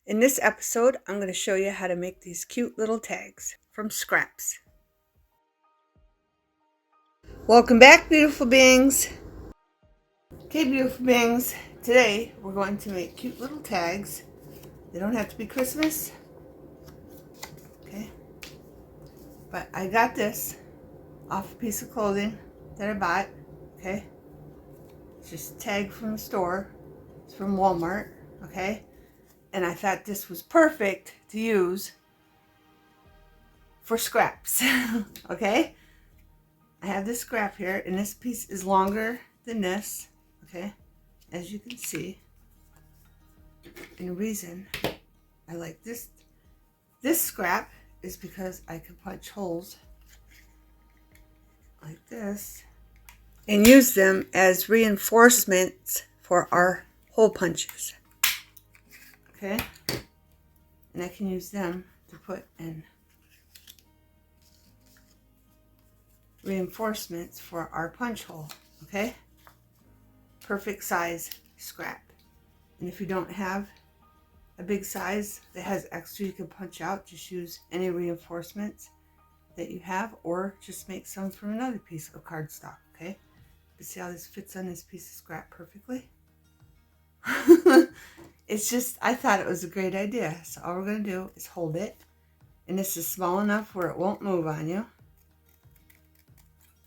In this episode, I'm going to show you how to make these cute little tags from scraps. Welcome back, beautiful beings. Okay, beautiful beings, today we're going to make cute little tags. They don't have to be Christmas, okay? But I got this off a piece of clothing that I bought, okay? It's just a tag from the store. It's from Walmart, okay? And I thought this was perfect to use for scraps, okay? I have this scrap here, and this piece is longer than this, okay? As you can see. And the reason I like this scrap is because I can punch holes like this and use them as reinforcements for our hole punches, okay? And I can use them to put in reinforcements for our punch hole, okay? Perfect size scrap. And if you don't have a big size that has extra you can punch out, just use any reinforcements that you have, or just make some from another piece of cardstock, okay? But see how this fits on this piece of scrap perfectly? It's just, I thought it was a great idea. So all we're going to do is hold it, and this is small enough where it won't move on you,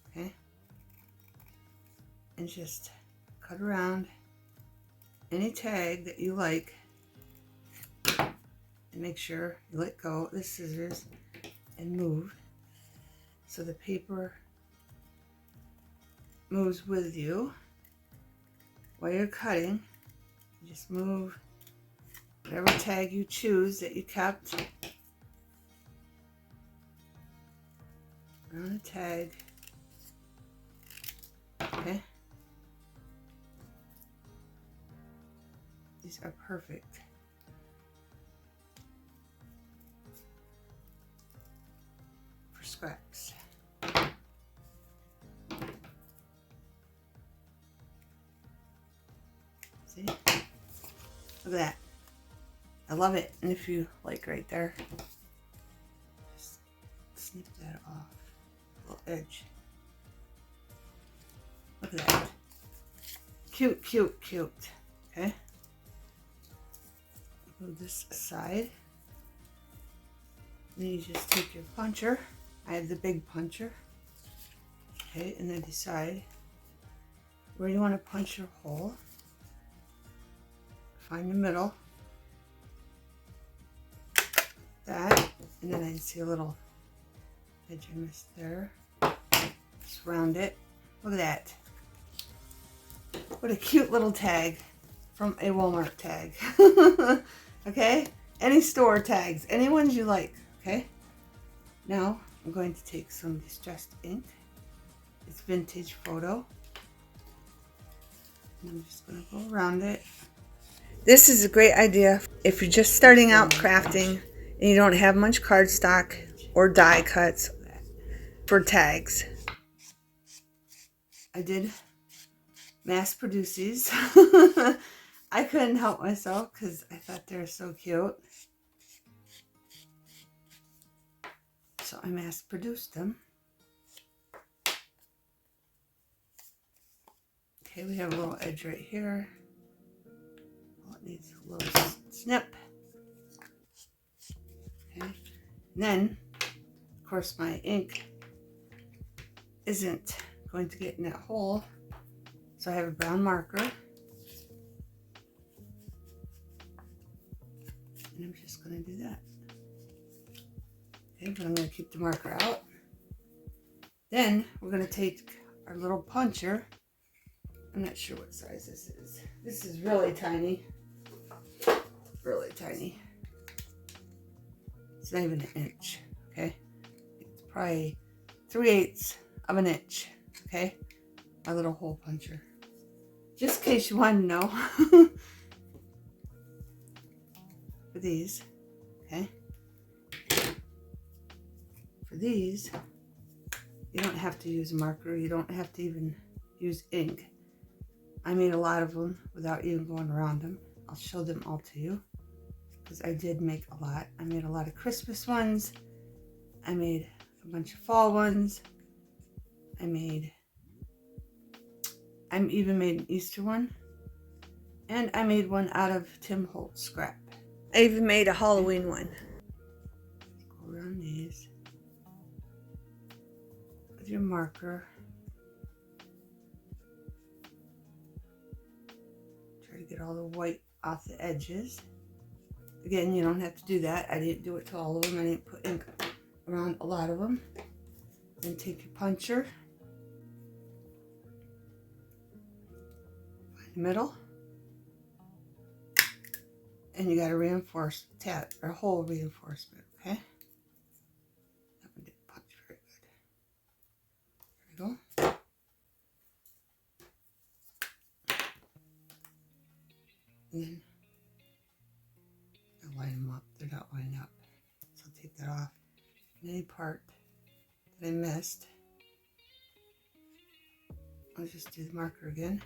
okay? And just cut around any tag that you like, and make sure you let go of the scissors and move so the paper moves with you while you're cutting. You just move whatever tag you choose that you kept around the tag, okay? These are perfect for scraps. See? Look at that. I love it. And if you like right there, just snip that off. Little edge. Look at that. Cute, cute, cute. Okay? Move this aside. Then you just take your puncher. I have the big puncher. Okay, and then decide where you want to punch your hole. Find the middle. That, and then I see a little edge I missed there. Just round it. Look at that. What a cute little tag from a Walmart tag. Okay? Any store tags, any ones you like, okay? Now, I'm going to take some distressed ink. It's vintage photo. And I'm just going to go around it. This is a great idea if you're just starting out crafting and you don't have much cardstock or die cuts for tags. I did mass produce these. I couldn't help myself because I thought they were so cute. So I mass produced them. Okay, we have a little edge right here. Oh, it needs a little snip. Okay, and then, of course, my ink isn't going to get in that hole. So I have a brown marker. And I'm just going to do that. Okay, but I'm going to keep the marker out. Then we're going to take our little puncher. I'm not sure what size this is. This is really tiny. Really tiny. It's not even an inch, okay? It's probably 3/8 of an inch, okay? My little hole puncher. Just in case you want to know. For these, okay? For these, you don't have to use a marker. You don't have to even use ink. I made a lot of them without even going around them. I'll show them all to you. because I did make a lot. I made a lot of Christmas ones. I made a bunch of fall ones. I even made an Easter one. And I made one out of Tim Holtz scrap. I even made a Halloween one. Go around these with your marker. Try to get all the white off the edges. Again, you don't have to do that. I didn't do it to all of them. I didn't put ink around a lot of them. Then take your puncher. Find the middle. And you got a reinforced tab or hole reinforcement, okay? That one didn't punch very good. There we go. And then I'll line them up. They're not lined up. So I'll take that off. And any part that I missed, I'll just do the marker again.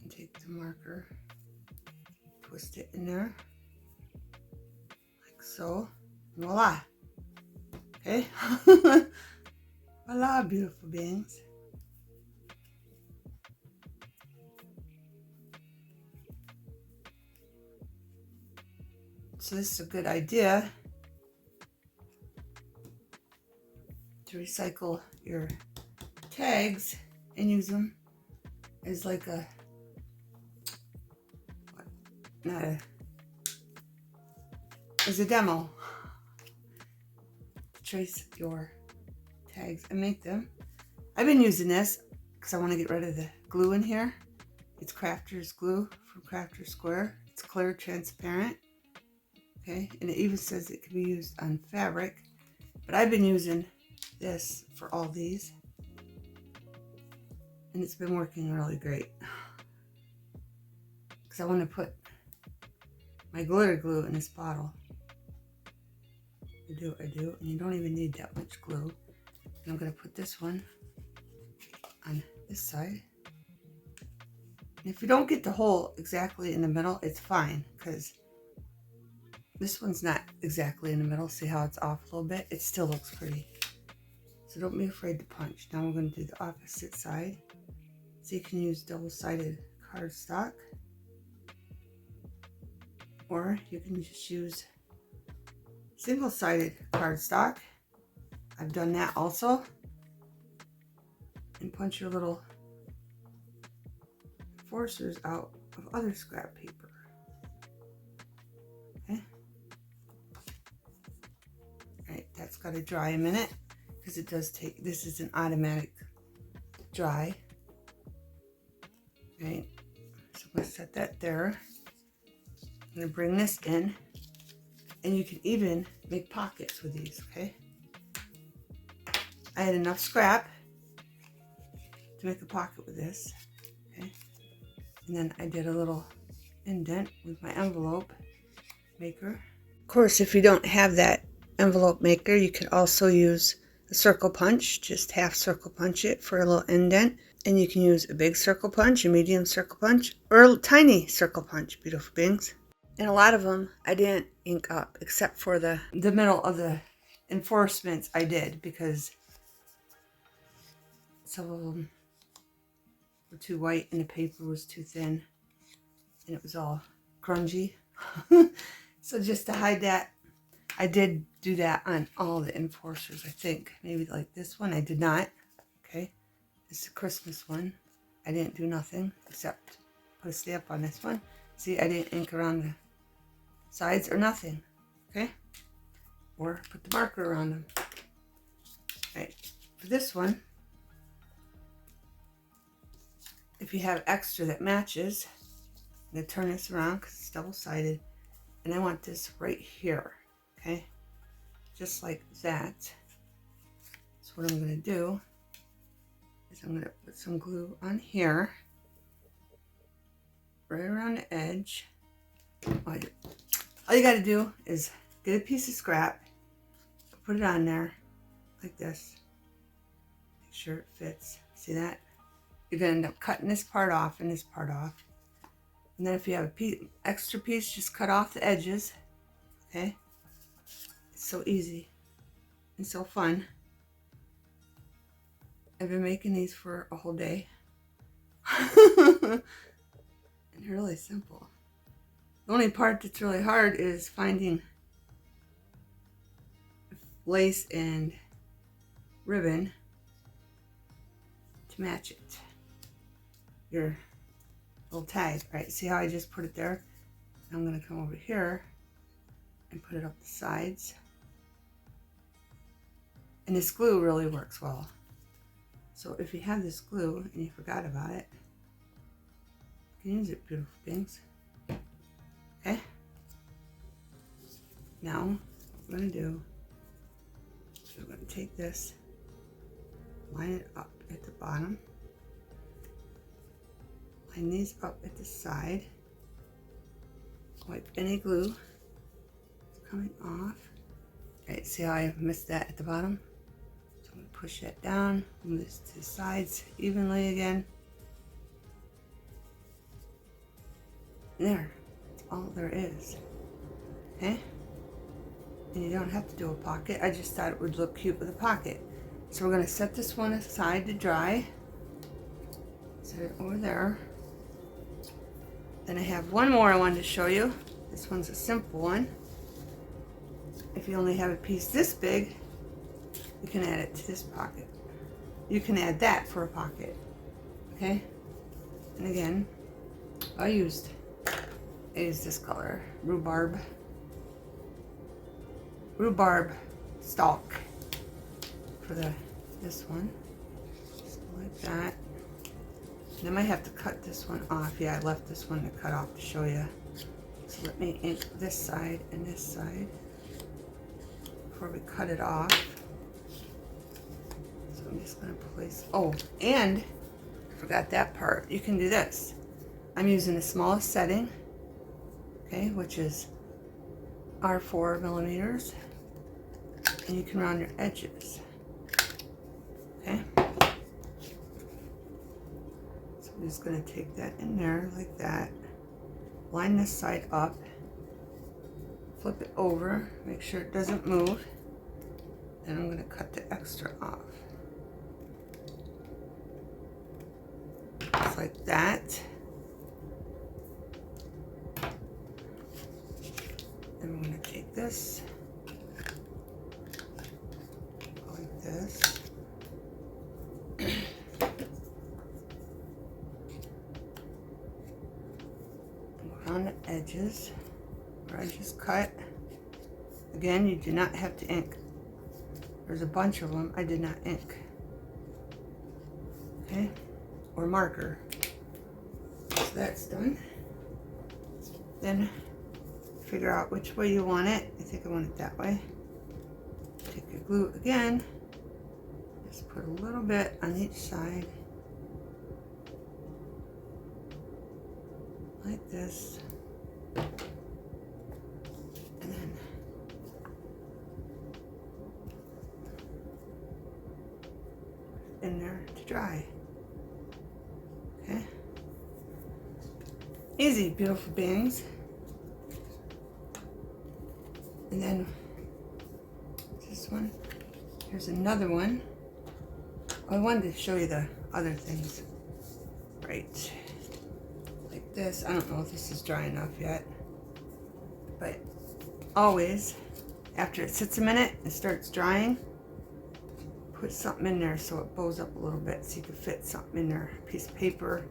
And take the marker, twist it in there, like so. Voila! Okay? Voila, beautiful beings. So this is a good idea to recycle your tags and use them as like a, as a demo. Trace your tags and make them. I've been using this because I want to get rid of the glue in here. It's Crafter's glue from Crafter Square. It's clear, transparent. Okay, and it even says it can be used on fabric, but I've been using this for all these, and it's been working really great because I want to put my glitter glue in this bottle. I do, and you don't even need that much glue. And I'm going to put this one on this side. And if you don't get the hole exactly in the middle, it's fine, because this one's not exactly in the middle. See how it's off a little bit? It still looks pretty. So don't be afraid to punch. Now we're going to do the opposite side. So you can use double-sided cardstock. Or you can just use single-sided cardstock. I've done that also. And punch your little forcers out of other scrap paper. Okay. Alright, that's got to dry a minute because it does take, this is an automatic dry. Right, so I'm going to set that there. I'm going to bring this in, and you can even make pockets with these, okay? I had enough scrap to make a pocket with this, okay? And then I did a little indent with my envelope maker. Of course, if you don't have that envelope maker, you could also use a circle punch, just half circle punch it for a little indent. And you can use a big circle punch, a medium circle punch, or a tiny circle punch, beautiful beings. And a lot of them I didn't ink up, except for the middle of the enforcements I did, because some of them were too white and the paper was too thin and it was all grungy. So just to hide that, I did do that on all the enforcers, I think. Maybe like this one, I did not. Okay. This is a Christmas one. I didn't do nothing except put a stamp on this one. See, I didn't ink around the sides or nothing. Okay? Or put the marker around them. Right. For this one, if you have extra that matches, I'm going to turn this around because it's double-sided. And I want this right here. Okay? Just like that. So what I'm going to do, I'm going to put some glue on here, right around the edge. All you got to do is get a piece of scrap, put it on there like this, make sure it fits. See that? You're going to end up cutting this part off and this part off. And then if you have a extra piece, just cut off the edges. Okay? It's so easy and so fun. I've been making these for a whole day. And they're really simple. The only part that's really hard is finding lace and ribbon to match it. Your little tag. Right, see how I just put it there? I'm going to come over here and put it up the sides. And this glue really works well. So if you have this glue and you forgot about it, you can use it, beautiful things. Okay? Now, what we're going to do is we're going to take this, line it up at the bottom, line these up at the side, wipe any glue that's coming off. Right, see how I missed that at the bottom? So I'm going to push that down, move this to the sides evenly again. There, that's all there is. Okay? And you don't have to do a pocket. I just thought it would look cute with a pocket. So we're going to set this one aside to dry. Set it over there. Then I have one more I wanted to show you. This one's a simple one. If you only have a piece this big, you can add it to this pocket. You can add that for a pocket. Okay? And again, I used this color, rhubarb stalk for this one. Just like that. And I might have to cut this one off. Yeah, I left this one to cut off to show you. So let me ink this side and this side before we cut it off. So I'm just going to place, oh, and I forgot that part. You can do this. I'm using the smallest setting, okay, which is R4 millimeters, and you can round your edges. Okay. So I'm just going to take that in there like that. Line this side up. Flip it over. Make sure it doesn't move. Then I'm going to cut the extra off. Just like that. Then we're going to take this. Like this. Around the edges where I just cut. Again, you do not have to ink. There's a bunch of them I did not ink. Okay? Or marker. So that's done. Then figure out which way you want it. I think I want it that way. Take your glue again. Just put a little bit on each side. Like this. And then in there to dry. Okay? Easy, beautiful beings. And then this one. Here's another one. I wanted to show you the other things. Right. Like this. I don't know if this is dry enough yet. But always, after it sits a minute and starts drying, put something in there so it bows up a little bit so you can fit something in there. A piece of paper,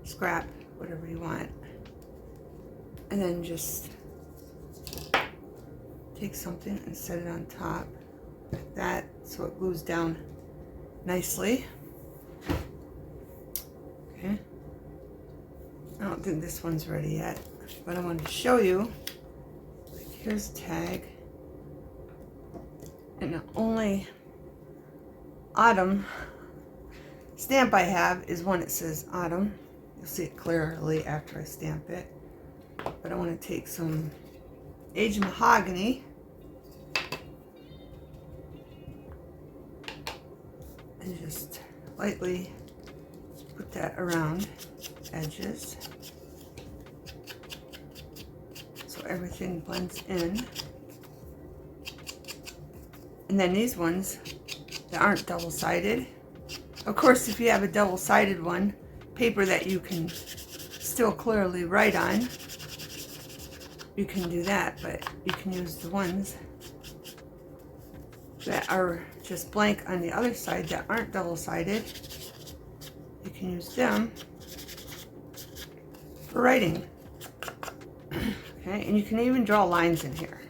scrap, whatever you want. And then just take something and set it on top like that so it glues down nicely. Okay. I don't think this one's ready yet, but I wanted to show you. Like, here's a tag. And the only autumn stamp I have is one that says autumn. You'll see it clearly after I stamp it. But I want to take some aged mahogany and just lightly put that around edges. everything blends in. And then these ones that aren't double-sided. Of course, if you have a double-sided one, paper that you can still clearly write on, you can do that, but you can use the ones that are just blank on the other side that aren't double-sided. You can use them for writing. Okay, and you can even draw lines in here.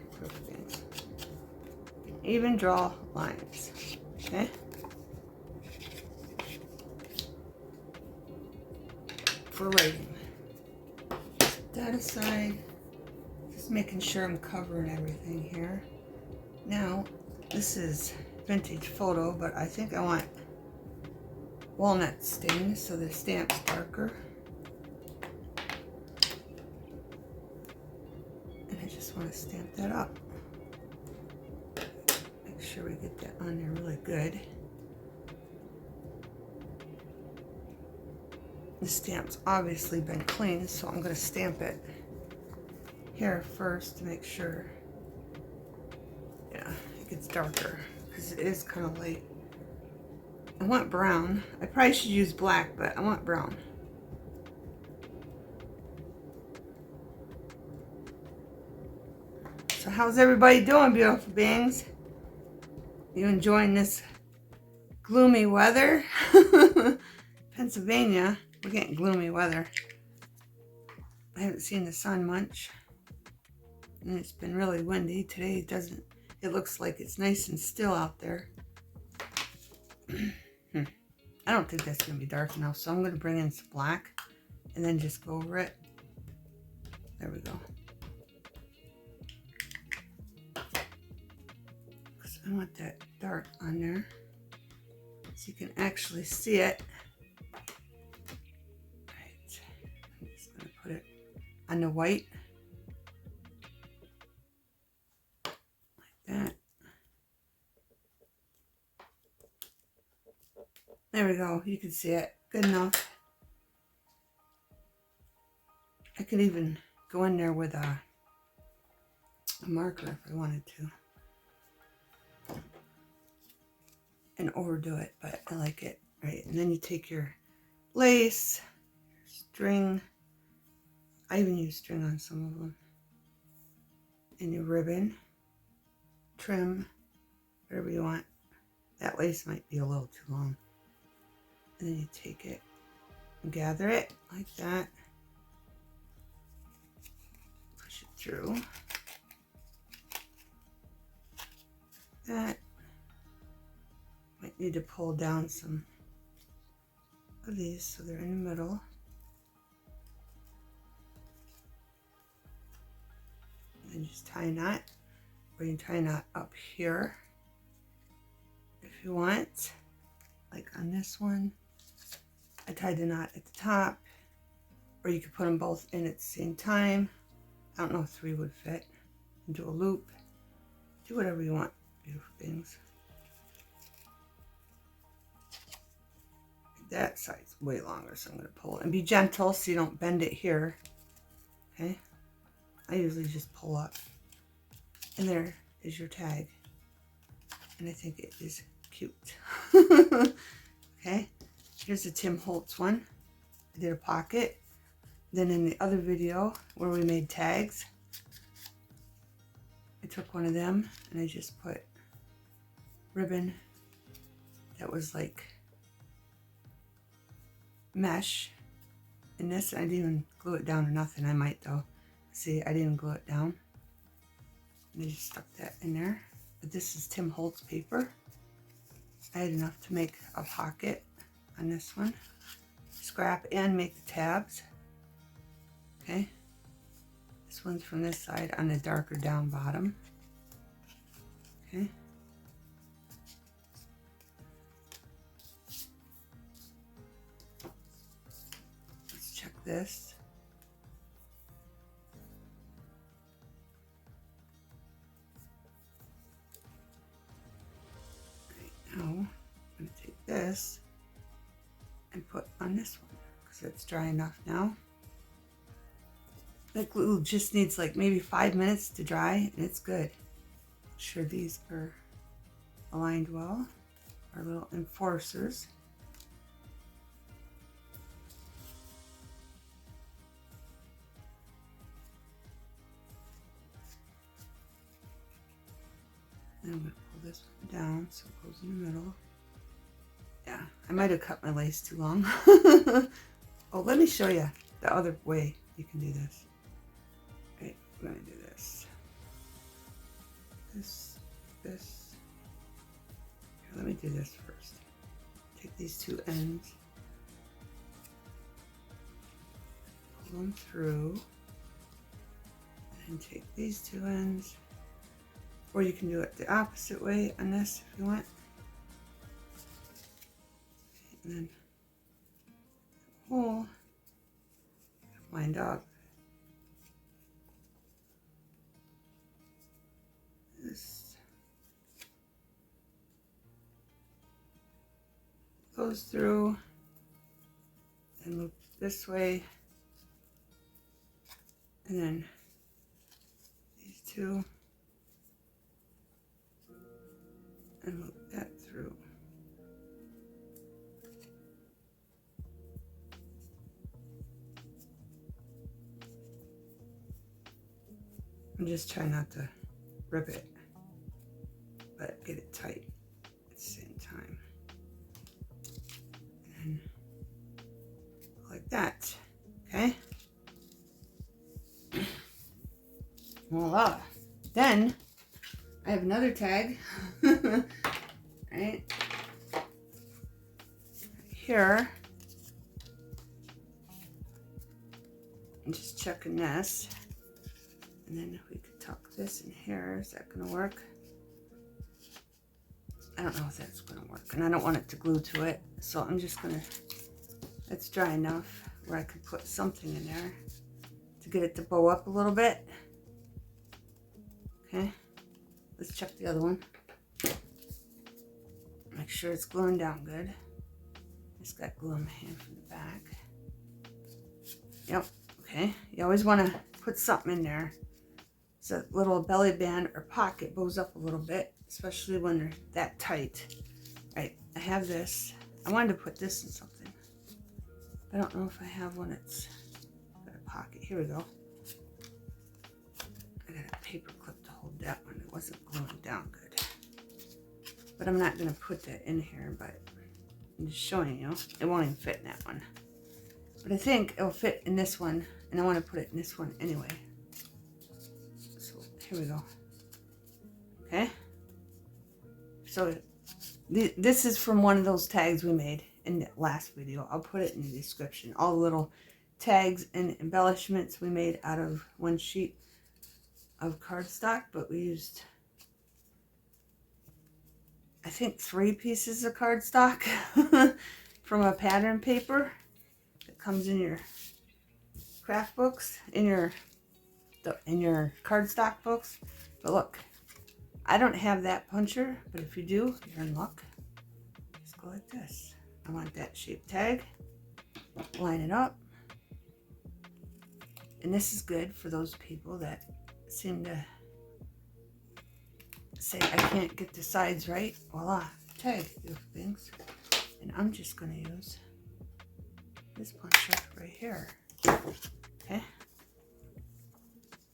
You can even draw lines. Okay. For writing. Set that aside. Just making sure I'm covering everything here. Now, this is vintage photo, but I think I want walnut stain so the stamp's darker. And I just want to stamp that up. Make sure we get that on there really good. The stamp's obviously been cleaned, so I'm going to stamp it here first to make sure. Yeah, it gets darker because it is kind of light. I want brown. I probably should use black, but I want brown. So how's everybody doing, beautiful beings? You enjoying this gloomy weather? Pennsylvania, we're getting gloomy weather. I haven't seen the sun much. And it's been really windy. Today it looks like it's nice and still out there. I don't think that's going to be dark enough, so I'm going to bring in some black and then just go over it. There we go. Because I want that dark on there so you can actually see it. Right. I'm just going to put it on the white. That. There we go. You can see it. Good enough. I could even go in there with a marker if I wanted to. And overdo it, but I like it. Right. And then you take your lace, your string. I even use string on some of them. And your ribbon. Trim. Whatever you want. That lace might be a little too long. And then you take it and gather it like that. Push it through. That. Might need to pull down some of these so they're in the middle. And then just tie a knot. Or you can tie a knot up here if you want. Like on this one. I tied the knot at the top, or you could put them both in at the same time. I don't know if 3 would fit. And do a loop. Do whatever you want, beautiful things. That side's way longer, so I'm going to pull it. And be gentle so you don't bend it here. Okay? I usually just pull up. And there is your tag. And I think it is cute. Okay? Here's a Tim Holtz one. I did a pocket. Then in the other video where we made tags, I took one of them and I just put ribbon that was like mesh in this. I didn't even glue it down or nothing. I might though. See, I didn't glue it down. And I just stuck that in there. But this is Tim Holtz paper. I had enough to make a pocket on this one. Scrap and make the tabs. Okay. This one's from this side on the darker down bottom. Okay. Let's check this. Right now, I'm going to take this and put on this one because it's dry enough now. That glue just needs like maybe 5 minutes to dry and it's good. I'm sure these are aligned well. Our little enforcers. And I'm going to pull this one down so it goes in the middle. Yeah, I might have cut my lace too long. Oh, let me show you the other way you can do this. Okay, we're going to do this. This. Here, let me do this first. Take these two ends, pull them through, and take these two ends. Or you can do it the opposite way on this if you want. And then hole lined up. This goes through and loop this way. And then these two. And loop that through. I'm just trying not to rip it, but get it tight at the same time. And like that, okay? Voila. Then I have another tag, right here. I'm just checking this. And then if we could tuck this in here, is that gonna work? I don't know if that's gonna work. And I don't want it to glue to it. So I'm just gonna, it's dry enough where I could put something in there to get it to bow up a little bit. Okay. Let's check the other one. Make sure it's gluing down good. Just got glue in my hand from the back. Yep, okay. You always want to put something in there so that little belly band or pocket bows up a little bit, especially when they're that tight. All right, I have this. I wanted to put this in something. I don't know if I have one that's got a pocket. Here we go. I got a paper clip to hold that one. It wasn't gluing down good. But I'm not going to put that in here, but I'm just showing you. It won't even fit in that one. But I think it'll fit in this one, and I want to put it in this one anyway. So here we go. Okay. So this is from one of those tags we made in the last video. I'll put it in the description. All the little tags and embellishments we made out of one sheet of cardstock, but we used, I think, 3 pieces of cardstock from a pattern paper that comes in your craft books, in your cardstock books. But look, I don't have that puncher, but if you do, you're in luck. Just go like this. I want that shape tag. Line it up. And this is good for those people that seem to say, I can't get the sides right. Voila, tag, beautiful things. And I'm just going to use this puncher right here. Okay.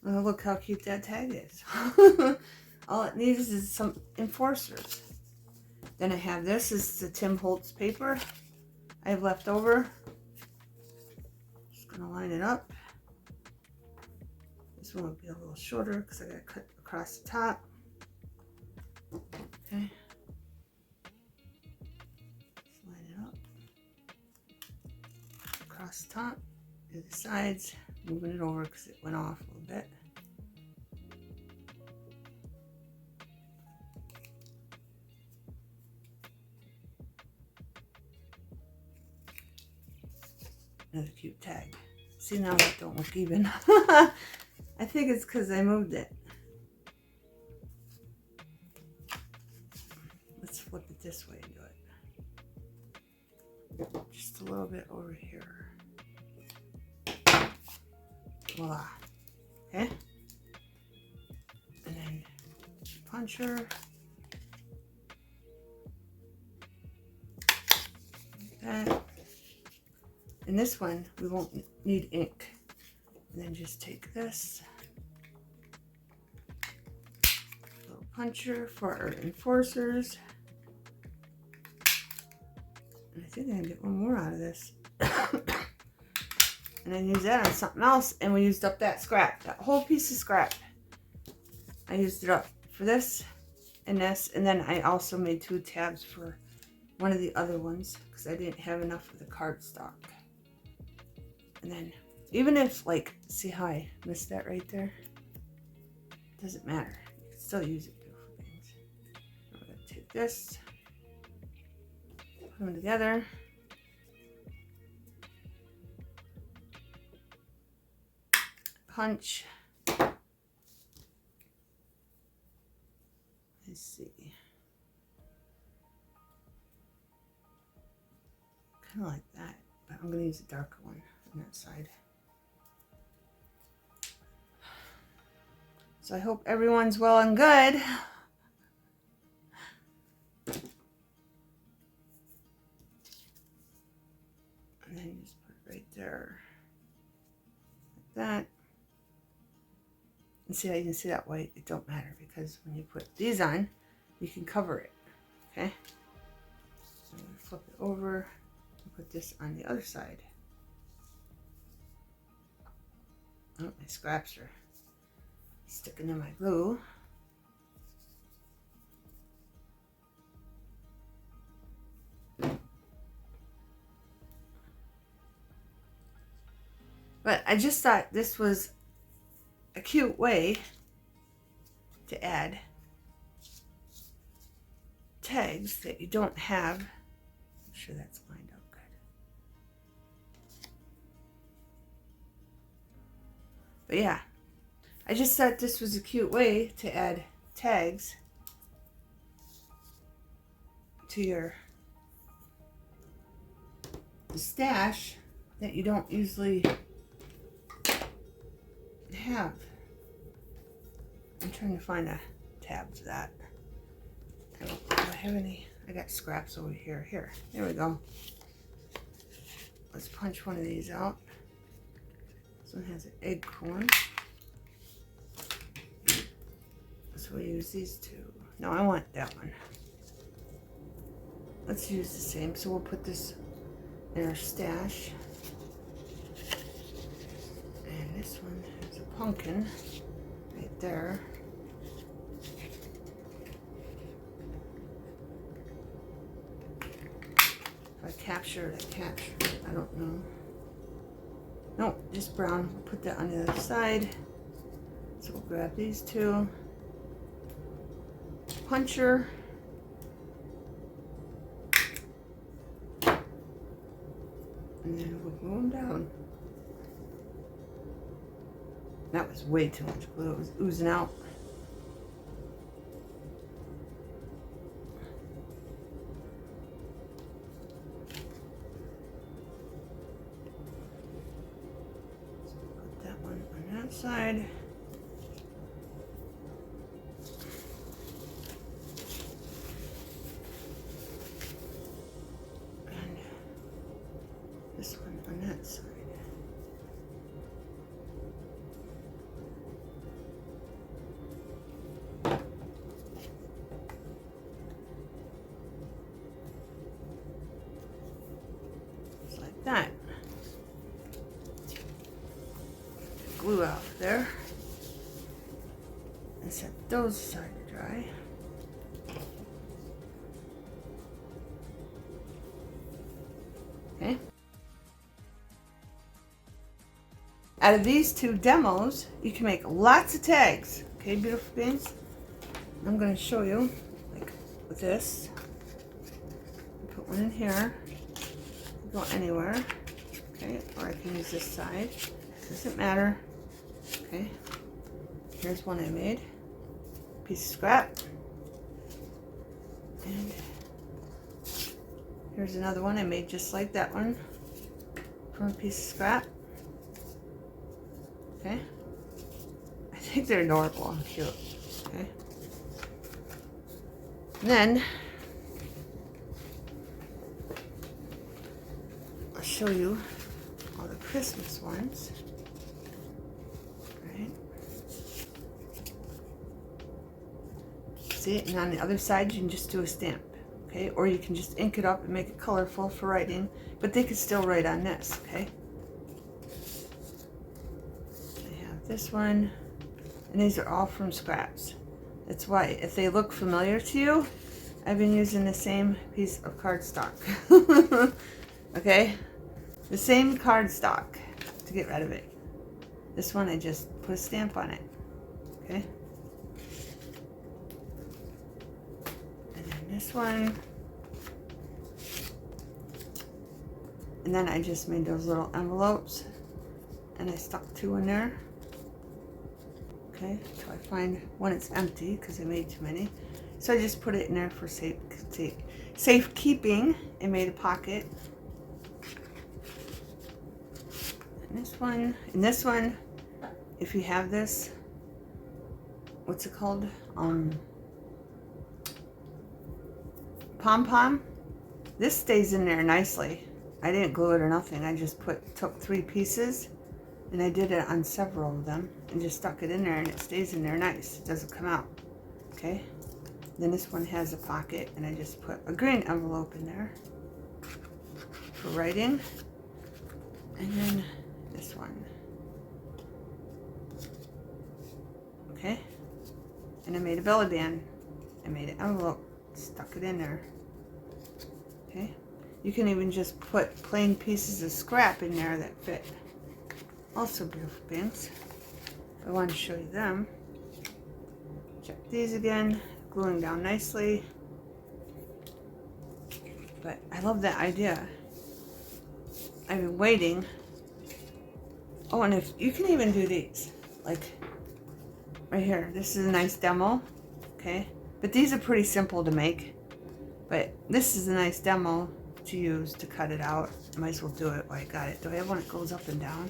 Oh, look how cute that tag is. All it needs is some enforcers. Then I have this. This is the Tim Holtz paper I have left over. Just going to line it up. This one will be a little shorter because I got to cut across the top. Okay. Just line it up. Across the top. Do the sides. Moving it over because it went off a little bit. Another cute tag. See, now that don't look even. I think it's because I moved it. Let's flip it this way and do it. Just a little bit over here. Voila. Okay? And then puncher. Like that. And this one, we won't need ink. And then just take this little puncher for our enforcers. And I think I can get one more out of this. And then use that on something else. And we used up that scrap, that whole piece of scrap. I used it up for this and this. And then I also made 2 tabs for one of the other ones because I didn't have enough of the cardstock. And then even if, like, see how I missed that right there? Doesn't matter. You can still use it, beautiful things. I'm going to take this, put them together. Punch. Let's see. Kind of like that, but I'm going to use a darker one on that side. So I hope everyone's well and good. And then you just put it right there. Like that. And see how you can see that white? It don't matter because when you put these on, you can cover it. Okay? So I'm going to flip it over and put this on the other side. Oh, my scraps are sticking in my glue. But I just thought this was a cute way to add tags that you don't have. I'm sure that's lined up good. But yeah, I just thought this was a cute way to add tags to your stash that you don't usually have. I'm trying to find a tab for that. Do I have any? I got scraps over here. Here, there we go. Let's punch one of these out. This one has an acorn. So we'll use these 2. No, I want that one. Let's use the same. So we'll put this in our stash. And this one has a pumpkin right there. If I capture it, I capture it. I don't know. No, just brown. We'll put that on the other side. So we'll grab these 2. Puncher. And then we'll glue them down. That was way too much glue. It was oozing out. So put that one on that side. And this one on that side. That glue out there and set those aside to dry. Okay. Out of these 2 demos, you can make lots of tags. Okay, beautiful beings. I'm going to show you, like with this. Put one in here. Go anywhere. Okay, or I can use this side. Doesn't matter. Okay. Here's one I made. Piece of scrap. And here's another one I made just like that one. From a piece of scrap. Okay. think they're adorable and cute. Okay. And then I'll show you all the Christmas ones. Right. See, and on the other side you can just do a stamp. Okay, or you can just ink it up and make it colorful for writing, but they could still write on this. Okay. I have this one, and these are all from scraps. That's why, if they look familiar to you, I've been using the same piece of cardstock. Okay, the same cardstock to get rid of it. This one I just put a stamp on it. Okay. And then this one. And then I just made those little envelopes and I stuck 2 in there. Okay, so I find one it's empty because I made too many. So I just put it in there for safekeeping and made a pocket. And this one, if you have this, what's it called? Pom-pom. This stays in there nicely. I didn't glue it or nothing. I just took 3 pieces and I did it on several of them and just stuck it in there, and it stays in there nice. It doesn't come out. Okay. Then this one has a pocket, and I just put a green envelope in there for writing. And then this one. Okay. And I made a belly band. I made an envelope, stuck it in there. Okay. You can even just put plain pieces of scrap in there that fit. Also beautiful bands. I want to show you them. Check these again. Gluing down nicely. But I love that idea. I've been waiting. Oh, and if you can even do these. Like right here. This is a nice demo. Okay. But these are pretty simple to make. But this is a nice demo to use to cut it out. I might as well do it while I got it. Do I have one that goes up and down?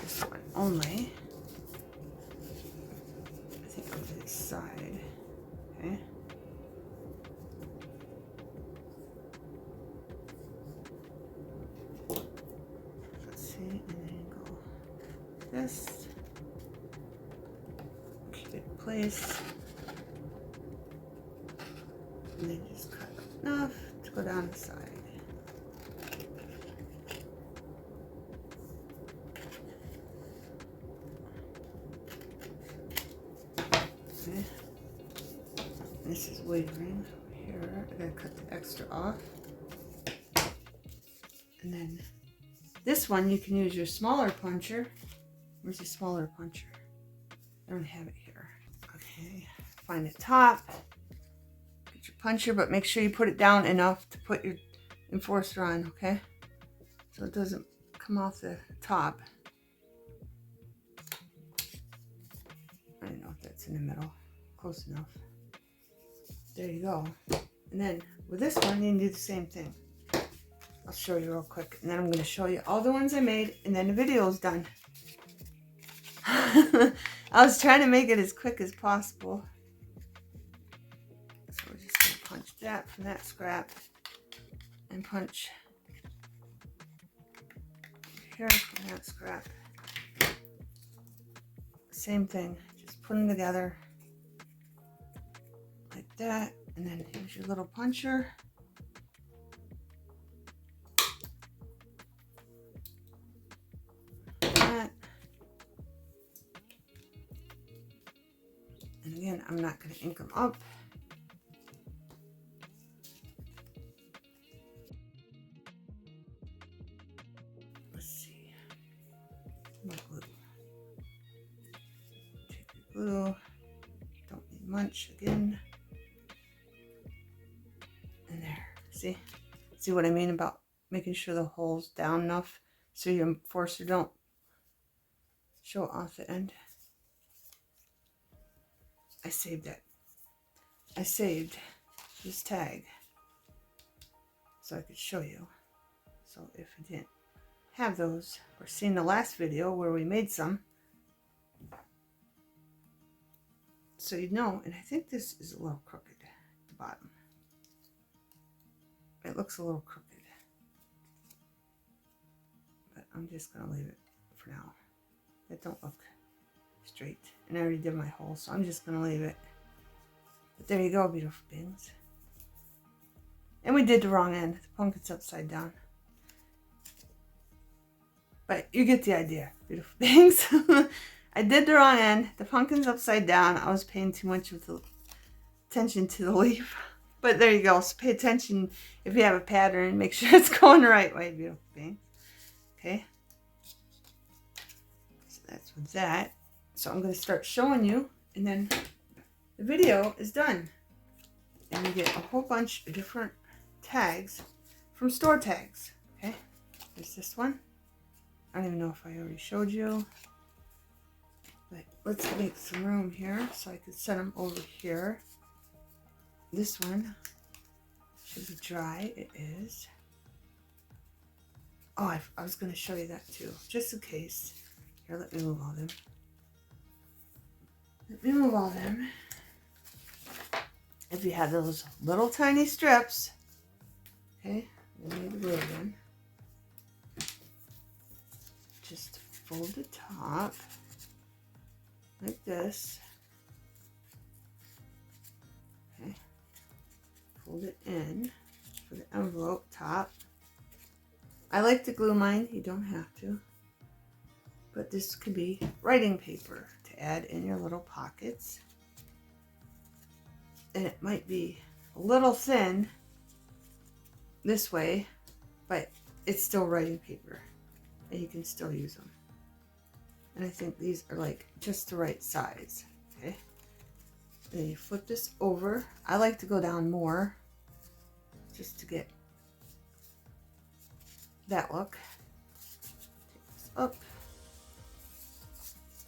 This one only. I think on this side. Okay. Let's see, and then go this. Keep it in place. And then just cut enough to go down the side. Okay. This is wavering here. I gotta cut the extra off. And then this one you can use your smaller puncher. Where's your smaller puncher? I don't have it here. Okay, find the top. Get your puncher, but make sure you put it down enough to put your enforcer on, okay? So it doesn't come off the top. I don't know if that's in the middle. Close enough. There you go. And then with this one, you can do the same thing. I'll show you real quick. And then I'm going to show you all the ones I made, and then the video is done. I was trying to make it as quick as possible. So we're just going to punch that from that scrap. And punch here from that scrap. Same thing. Just put them together. Like that, and then here's your little puncher. That. And again, I'm not going to ink them up. Let's see. More glue. Take your glue. Don't need much again. And there. See? See what I mean about making sure the hole's down enough so your enforcer don't show off the end. I saved it. I saved this tag so I could show you. So if you didn't have those or seen the last video where we made some, so you know, and I think this is a little crooked at the bottom. It looks a little crooked, but I'm just going to leave it for now. That don't look straight, and I already did my hole, so I'm just going to leave it. But there you go, beautiful beings. And we did the wrong end. The pumpkin's upside down. But you get the idea, beautiful beings. I did the wrong end. The pumpkin's upside down. I was paying too much attention to the leaf. But there you go. So pay attention if you have a pattern. Make sure it's going the right way, beautiful beings. Okay. So that's with that. So I'm going to start showing you, and then the video is done. And you get a whole bunch of different tags from store tags. Okay. There's this one. I don't even know if I already showed you. But let's make some room here so I can set them over here. This one should be dry. It is. Oh, I was going to show you that too, just in case. Here, let me move all them. Let me move all them. If you have those little tiny strips, okay, we need to glue them. Just fold the top like this. Okay, fold it in for the envelope top. I like to glue mine. You don't have to, but this could be writing paper to add in your little pockets. And it might be a little thin this way, but it's still writing paper, and you can still use them. And I think these are like just the right size. Okay, then you flip this over. I like to go down more just to get that look. Take this up,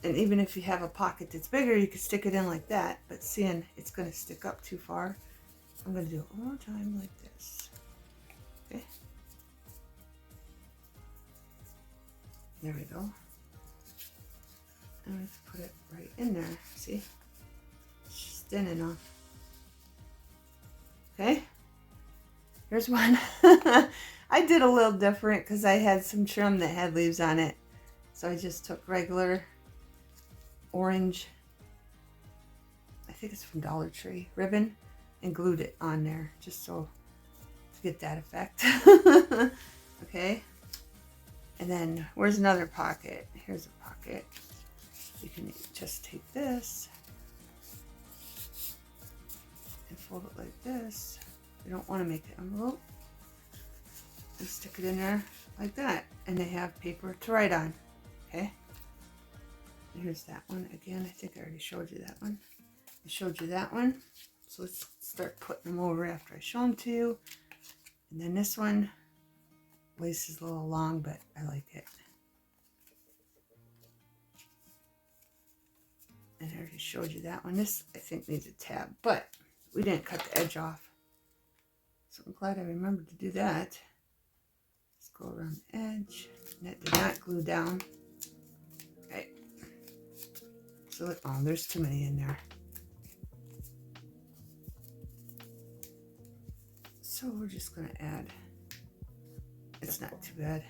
and even if you have a pocket that's bigger, you could stick it in like that, but seeing it's going to stick up too far, I'm going to do it one more time like this. Okay, there we go. And let's put it right in there. See? It's just thin enough. Okay. Here's one. I did a little different because I had some trim that had leaves on it. So I just took regular orange, I think it's from Dollar Tree, ribbon, and glued it on there just so to get that effect. Okay. And then where's another pocket? Here's a pocket. You can just take this and fold it like this. You don't want to make an envelope. And stick it in there like that. And they have paper to write on. Okay. And here's that one again. I think I already showed you that one. I showed you that one. So let's start putting them over after I show them to you. And then this one, lace is a little long, but I like it. And I already showed you that one. This, I think, needs a tab, but we didn't cut the edge off. So I'm glad I remembered to do that. Let's go around the edge. And that did not glue down. Okay. So, oh, there's too many in there. So we're just going to add. It's not too bad.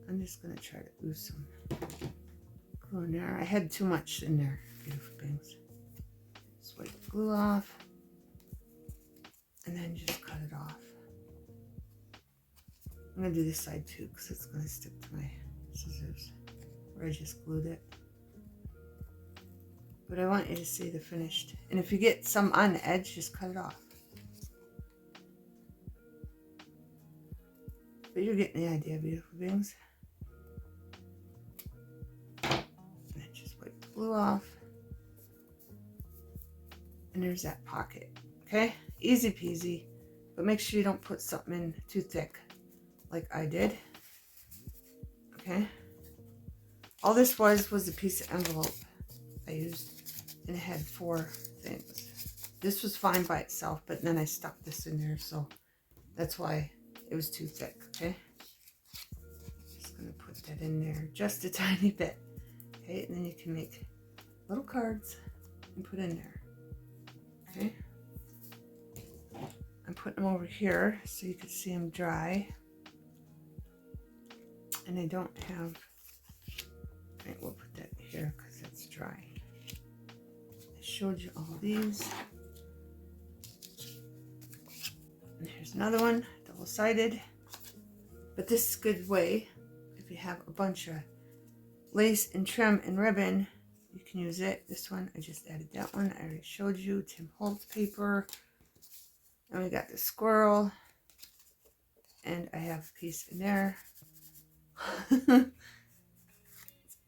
I'm just going to try to lose some glue in there. I had too much in there, beautiful things. Just wipe the glue off. And then just cut it off. I'm going to do this side too because it's going to stick to my scissors where I just glued it. But I want you to see the finished. And if you get some on the edge, just cut it off. But you're getting the idea, beautiful beings. And then just wipe the glue off. And there's that pocket. Okay? Easy peasy. But make sure you don't put something in too thick like I did. Okay? All this was a piece of envelope I used. And it had 4 things. This was fine by itself, but then I stuck this in there, so that's why it was too thick, okay? Just gonna put that in there just a tiny bit. Okay, and then you can make little cards and put in there. Okay. I'm putting them over here so you can see them dry. And I don't have, right, we'll put that here because it's dry. I showed you all these. And here's another one, double-sided. But this is a good way, if you have a bunch of lace and trim and ribbon, you can use it. This one, I just added that one. I already showed you. Tim Holtz paper. And we got the squirrel. And I have a piece in there.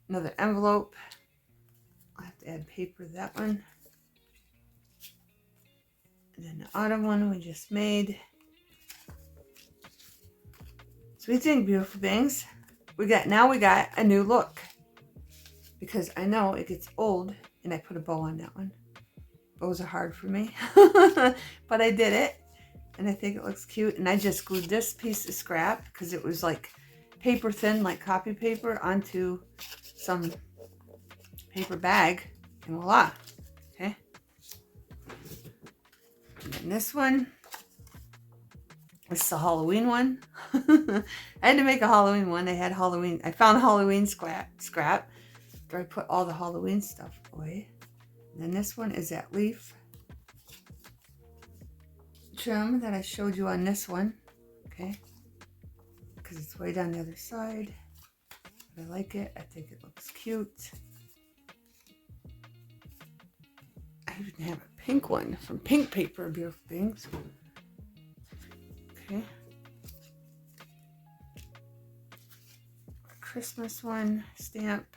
Another envelope. I'll have to add paper to that one. And then the autumn one we just made. So we think, beautiful things. Now we got a new look. Because I know it gets old, and I put a bow on that one. Bows are hard for me. But I did it. And I think it looks cute. And I just glued this piece of scrap because it was like paper thin, like copy paper, onto some paper bag. And voila. Okay. And then this one. This is a Halloween one. I had to make a Halloween one. I found Halloween scrap. After I put all the Halloween stuff away. And then this one is that leaf trim that I showed you on this one. Okay. Because it's way down the other side. But I like it. I think it looks cute. I even have a pink one from Pink Paper, beautiful things. Okay. A Christmas one, stamp.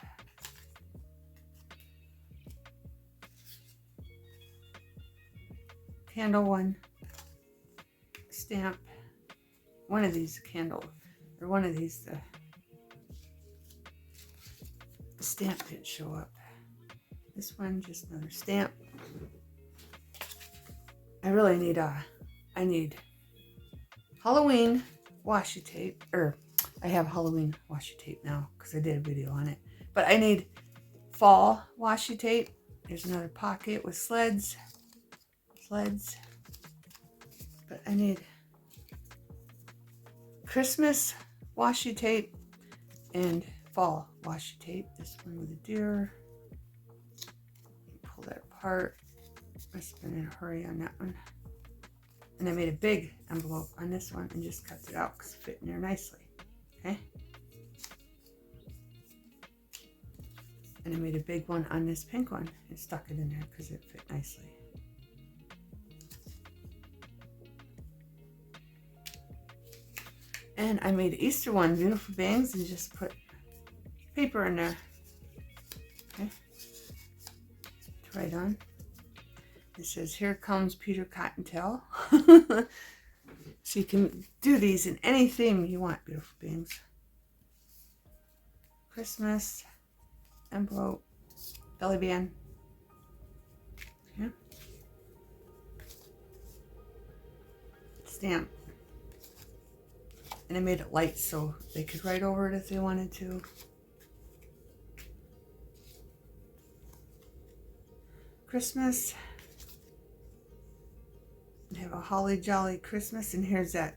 Candle one, stamp. One of these candle, or one of these, the stamp didn't show up. This one, just another stamp. I really need I need Halloween washi tape, or I have Halloween washi tape now because I did a video on it. But I need fall washi tape. There's another pocket with sleds. But I need Christmas washi tape and fall washi tape. This one with a deer. Pull that apart. I've been in a hurry on that one. And I made a big envelope on this one and just cut it out because it fit in there nicely. Okay. And I made a big one on this pink one and stuck it in there because it fit nicely. And I made an Easter one, beautiful bangs, and just put paper in there. Okay. To write on. It says, "Here comes Peter Cottontail." So you can do these in any theme you want, beautiful beings. Christmas, envelope, belly band. Okay. Stamp. And I made it light so they could write over it if they wanted to. Christmas. We have a holly jolly Christmas, and here's that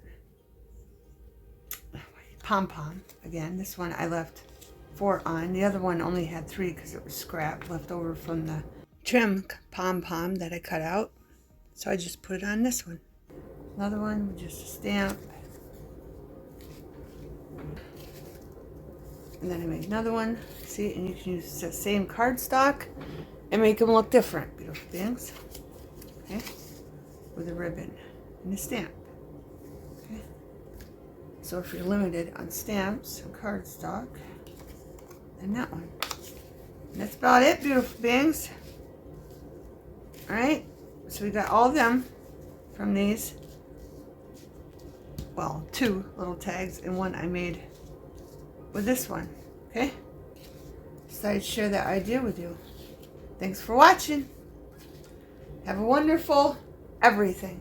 pom-pom. Again, this one I left 4 on. The other one only had 3 because it was scrap left over from the trim pom-pom that I cut out. So I just put it on this one. Another one with just a stamp. And then I made another one. See, and you can use the same cardstock and make them look different, beautiful things. Okay. With a ribbon and a stamp. Okay. So if you're limited on stamps and cardstock, then that one. And that's about it, beautiful beings. Alright, so we got all of them from these. Well, 2 little tags and one I made with this one. Okay? Decided to share that idea with you. Thanks for watching. Have a wonderful everything.